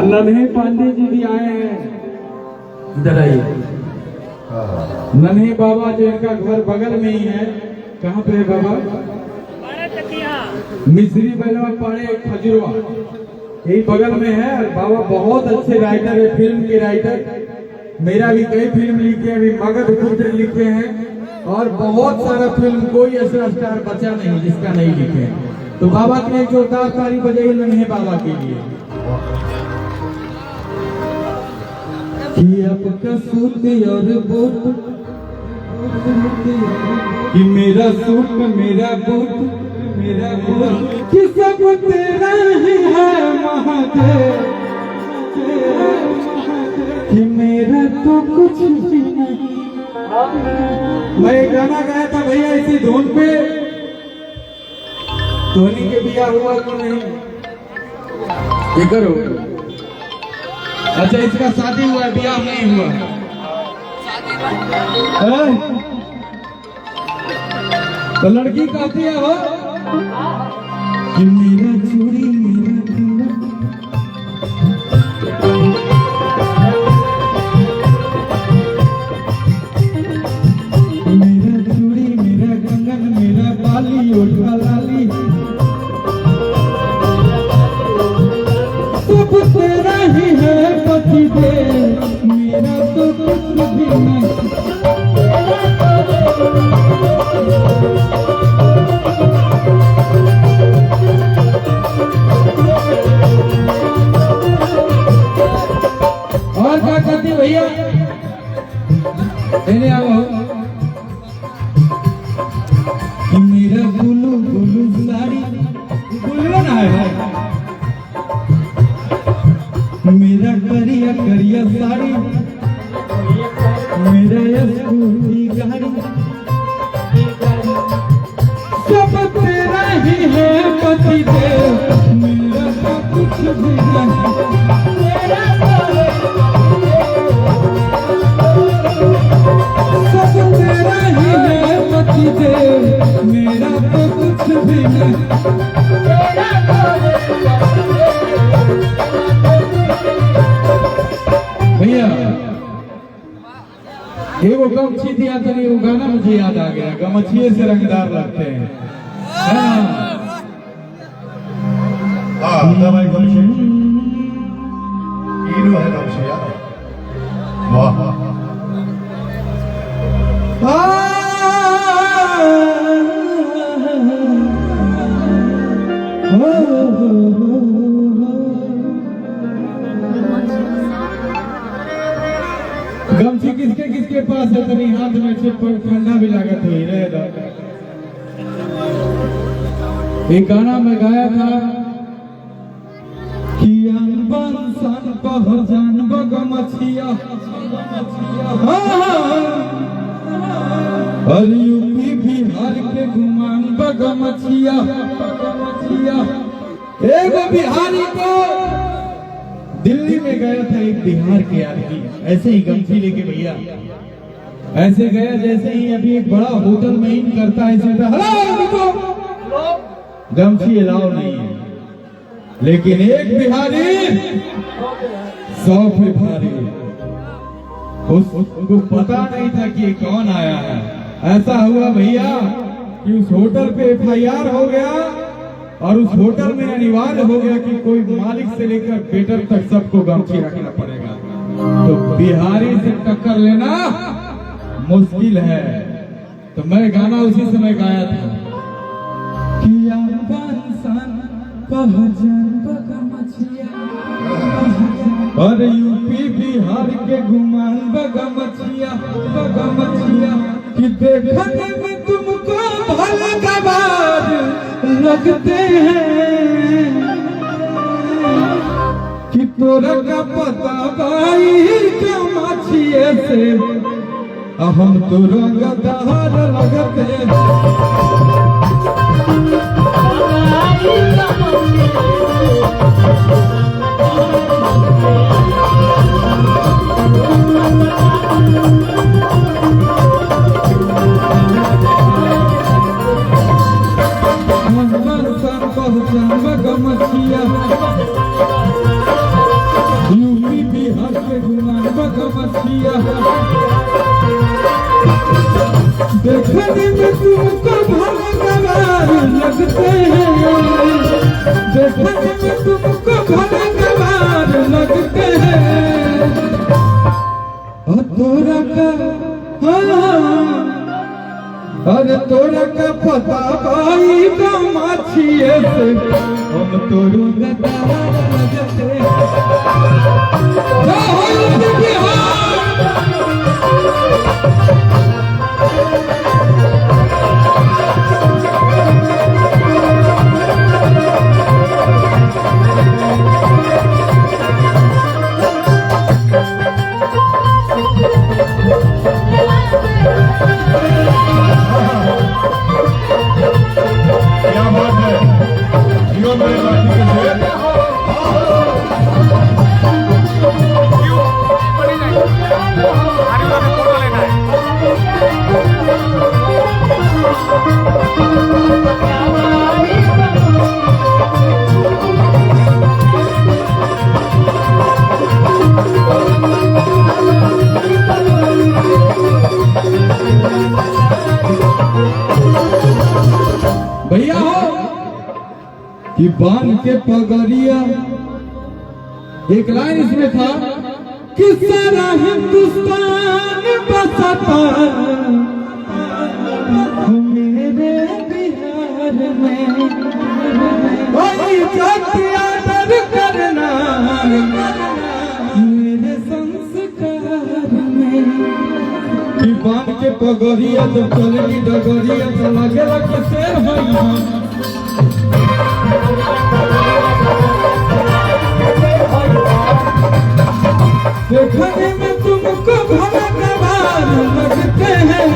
नन्हे पांडे जी भी आए हैं, इधर आइए। नन्हे बाबा जो इनका घर बगल में ही है। कहाँ पे है बाबा? मिस्री बलवा पाड़े खजुरवा, यही बगल में है। बाबा बहुत अच्छे राइटर है, फिल्म के राइटर। मेरा भी कई फिल्म लिखे हैं, अभी मगध पुत्र लिखे हैं और बहुत सारा फिल्म, कोई ऐसा स्टार बचा नहीं जिसका नहीं लिखे हैं। तो बाबा के लिए जोरदार ताली बजाइए नन्हे बाबा के लिए। कि आपका सूट और बूट, कि मेरा सूट मेरा बूट मेरा बूट, कि सब तेरा ही है महादेव, कि मेरा तो कुछ भी नहीं। मैं गाना गाया था भैया इसी धुन पे। धोनी के बिया हुआ कि नहीं? ये करो। अच्छा, इसका शादी हुआ, ब्याह नहीं हुआ। तो लड़की कहती है हो कि मेरा चूड़ी मेरा कंगन, मेरा चूड़ी मेरा कंगन, मेरा बाली ओढ़ा लाली, सब तेरा ही है पति दे, मेरा तो कुछ भी नहीं। और क्या करती भैया? इन्हें आओ कि मेरा गुलू गुलू साड़ी, गुलू ना है, मेरा करिया करिया साड़ी, मेरा स्कूटी गाड़ी, सब तेरा ही है पति देव, मेरा तो कुछ भी नहीं। सब तेरा ही है पति देव, मेरा तो कुछ भी नहीं। भैया वो गमछी दिया था नहीं, वो गाना मुझे याद आ गया। गमछिए से रंगदार लगते हैं। भाई गमछी हीरो है गमछी यार। वाह गमछी किसके किसके पास है? तनी हाथ में से ठंडा भी लागत हुई रहेगा। एक गाना में गाया था कि अनबन सन पहचान बगमछिया, और यूपी बिहार के गुमान बगमछिया। एक बिहारी को दिल्ली में गया था, एक बिहार के आदमी ऐसे ही गमछी लेके भैया ऐसे गया जैसे ही अभी एक बड़ा होटल में इन करता है, हेलो गमछी अलाउ नहीं है। लेकिन एक बिहारी 100 पे भारी, उसको पता नहीं था कि कौन आया है। ऐसा हुआ भैया कि उस होटल पे FIR हो गया और उस होटल में अनिवार्य हो गया कि कोई मालिक से लेकर वेटर तक सबको गमछी रखना पड़ेगा। तो बिहारी से टक्कर लेना मुश्किल है। तो मैं गाना उसी समय गाया था कि और यूपी बिहार के गुमान बगमछिया, कि देखने में तुमको भलगवार लगते हैं, कि तोरा का पता भाई गमछिए से हम तोरा गदार लगते हैं। गमछिया देखने में तुमको भगवान लगते हैं, देखने में तुमको भगवान लगते हैं। और तोरा का अरे तोरा का पता भाई गमछिए से हम तोरू गदार लगते क्या बात है जीवन में भैया हो कि बांध के पगड़िया एक लाइन इसमें था कि सारा हिंदुस्तान बसता मेरे बिहार में, वही आदर करना मेरे संस्कार में। कि बांध के पगड़िया जब चलेगी डगरिया तो लगेगा कि शेर भैया देखने में तुमको भगवान लगते हैं,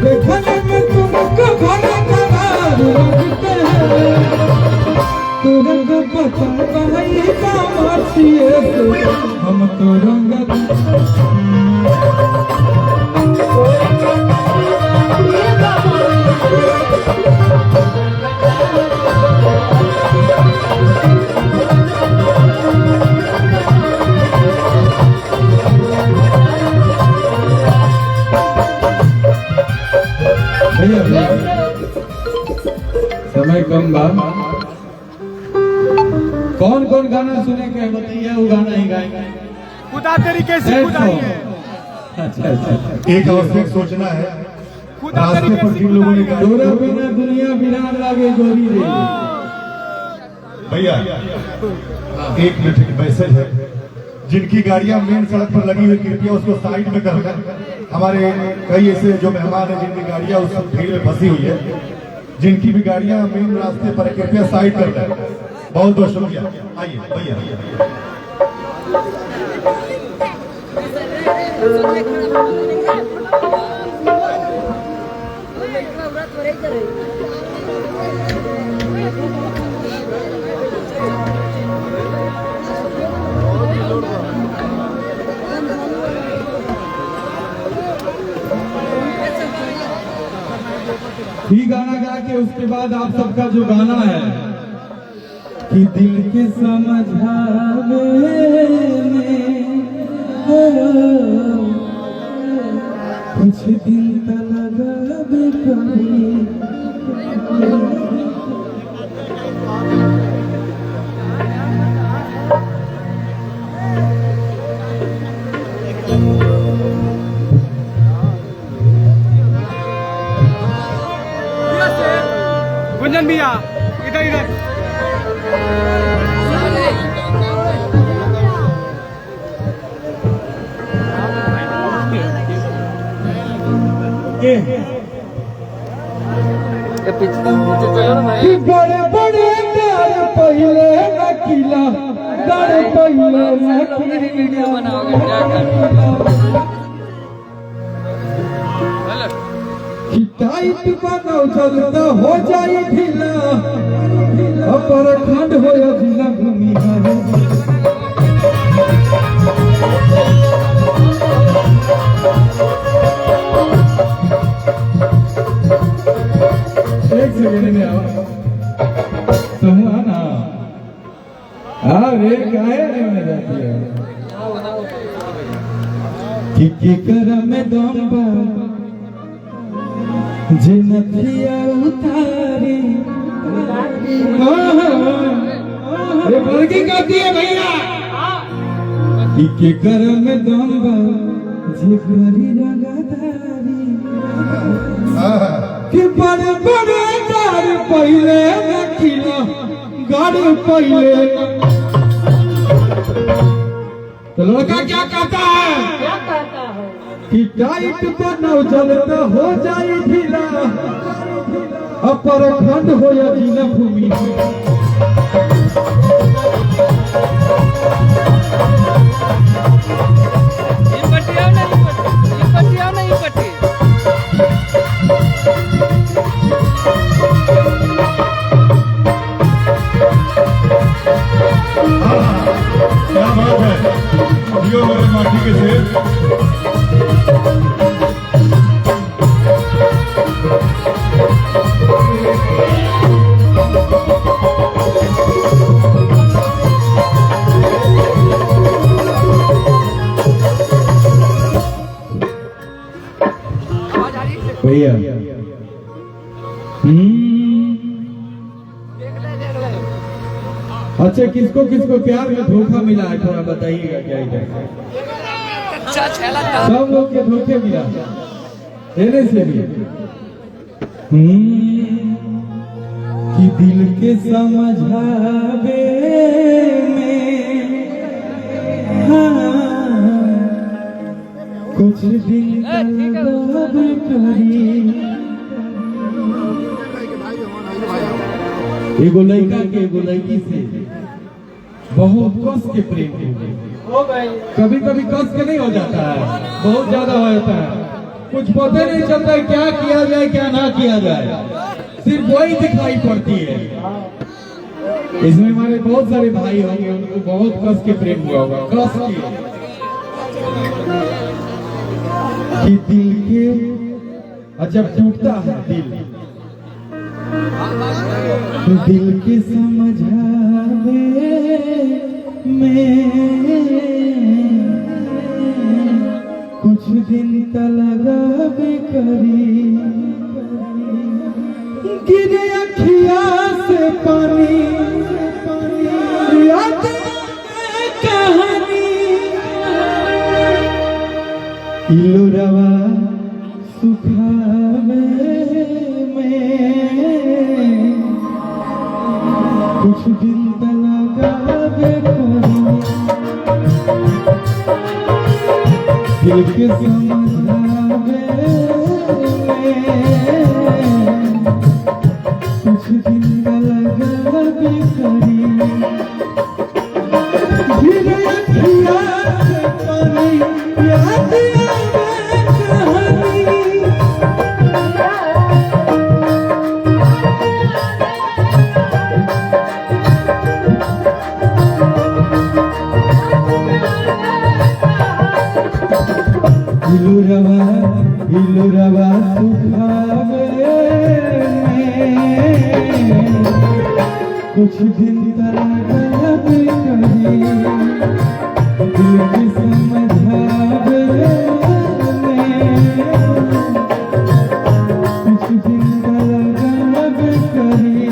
देखने में तुमको भगवान लगते हैं। तुरंग पता भाई गमछिए से हम तुरंग समय कम बा। कौन कौन गाना सुने के बताइए, वो गाना ही गाएंगे खुदा तरीके से खुदाइए। अच्छा एक आवश्यक सोचना है, खुदा रास्ते तरीके पर से जिन लोगों ने तोरे बिना दुनिया बिरान लागे जोरी रे। भैया एक मिनट एक मैसेज है, जिनकी गाड़ियां मेन सड़क पर लगी हुई कृपया उसको साइड में कर दें। हमारे कई ऐसे जो मेहमान हैं जिनकी गाड़ियां उस भीड़ में फंसी हुई है, जिनकी भी गाड़ियां मेन रास्ते पर कृपया साइड कर दें। बहुत बहुत शुक्रिया। आइए भैया ही गाना गा के उसके बाद आप सबका जो गाना है कि दिल के समझावे में कुछ दिन तक लगावे कभी। गुंजन भैया इधर इधर कि बड़े बड़े दर पहले न किला, दर पहले न कि टाइट बनाओ चलता हो जाई ढीला, अपर खंड हो जिला भूमि एक सेकंड में आओ तुम आना। अरे काहे नहीं जाती है कि करम दम्बा जिनथिया उतारी ये बल्कि गाती है भैया कि करम दम्बा जिगरी लगातारी कि बड़े बड़े गाड़ पहले नखिला गाड़ पहले तो लड़का क्या कहता है कि टाइट बनाओ जलता हो जाए ढीला अपर खंड हो या जिला भूमि क्या बात है जियो मेरे माटी के शेर भैया अच्छा किसको किसको प्यार में धोखा मिला है थोड़ा बताइएगा क्या इधर सब लोग के धोखे मिला देने से भी कि दिल के समझावे में कुछ दिन करी एगो लड़का के एगो लड़की से बहुत कस के प्रेम हो गए कभी कभी कस के नहीं हो जाता है बहुत ज्यादा हो जाता है कुछ पता नहीं चलता है क्या किया जाए क्या ना किया जाए सिर्फ वही दिखाई पड़ती है इसमें हमारे बहुत सारे भाई होंगे उनको बहुत कस के प्रेम हुआ होगा कस कि दिल के जब टूटता है दिल के समझावे में कुछ दिन तलगावे करी गिरे अखिया से पानी याद कहानी इलोरवा सुखावे कुछ दिन तलगावे दिल के समझावे कुछ दिन तलगावे करी गिरे अखिया से पानी याद आवे कहानी हिलुरवा सुखावे कुछ दिन तलगावे करी दिल के समझावे कुछ दिन तलगावे करी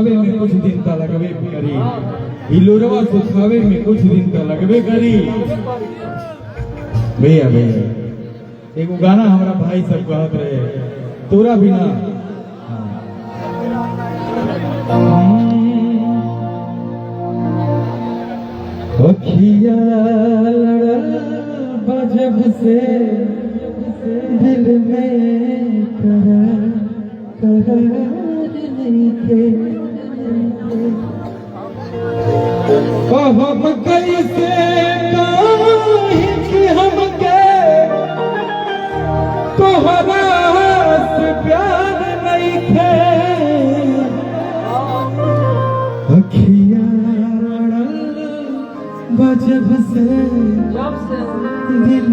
सुखावे में कुछ दिन तक लगबे करी, हिलोरवा सुखावे में कुछ दिन तक लगबे करी। भैया एगो गाना हमारा भाई सब कहत रहे, तोरा बिना अखिया लड़ल बजब से दिल में करार नइखे। हम कैसे काहि कि हमके तोहरा से प्यार नइखे। अखिया लड़ल बजब से दिल